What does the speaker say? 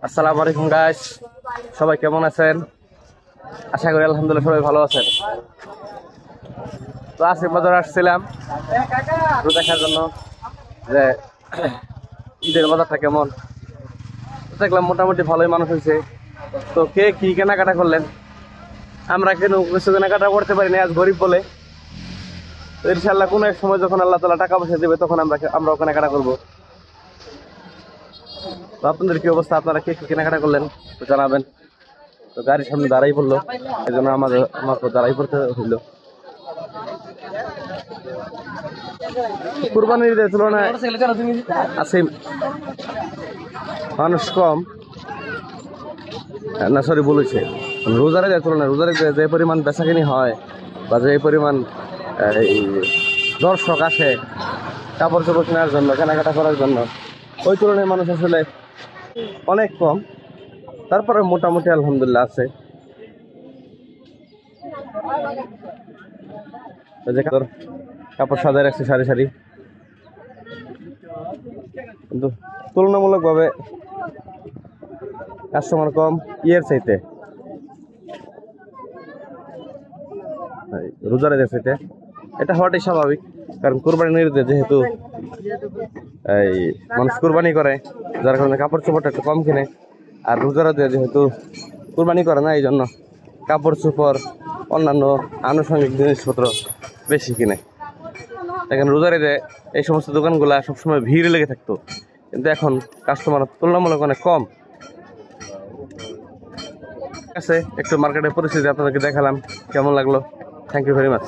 আসসালামু আলাইকুম গাইস, সবাই কেমন আছেন? আশা করি আলহামদুলিল্লাহ সবাই ভালো আছেন। তো আজকে বাজার আসছিলাম দেখার জন্য যে ঈদের বাজারটা কেমন। দেখলাম মোটামুটি ভালোই মানুষ হয়েছে। তো কে কি কেনাকাটা করলেন? আমরা কেন কিছু কেনাকাটা করতে পারি না, আজ গরিব বলে। ইনশাল্লাহ কোনো এক সময় যখন আল্লাহ তাআলা টাকা পয়সা দেবে তখন আমরাও কেনাকাটা করবো। তো আপনাদের কি অবস্থা? আপনারা কে কি কেনাকাটা করলেন তো জানাবেন। তো গাড়ির সামনে দাঁড়াই পড়লো, এই জন্য আমাকে দাঁড়াই পড়তে হইলো। কুরবানির ঈদের তুলনায় আছে মানুষ কম, না সরি বলেছে, রোজার ঈদের তুলনায় রোজার ঈদে যে পরিমাণ বেচাকিনি হয় বা যে পরিমাণ দর্শক আসে কাপড় চোপড় কেনার জন্য, কেনাকাটা করার জন্য, ওই তুলনায় মানুষ আসলে অনেক কম। তারপরে মোটামুটি আলহামদুলিল্লাহ আছে। কাপড় সাজায় রাখছে সারি সারি, কিন্তু তুলনামূলকভাবে কাস্টমার কম ইয়ের চাইতে, রোজার ঈদের চাইতে। এটা হওয়াটাই স্বাভাবিক, কারণ কোরবানির ঈদে যেহেতু এই মানুষ কোরবানি করে, যার কারণে কাপড় চোপড়টা একটু কম কিনে। আর রোজার ঈদে যেহেতু কোরবানি করে না, এই জন্য কাপড় চোপড় অন্যান্য আনুষঙ্গিক জিনিসপত্র বেশি কিনে। দেখেন রোজার ঈদে এই সমস্ত দোকানগুলা সবসময় ভিড় লেগে থাকতো, কিন্তু এখন কাস্টমার তুলনামূলক অনেক কম আছে। একটু মার্কেটের পরিস্থিতি আপনাদেরকে দেখালাম, কেমন লাগলো? Thank you very much.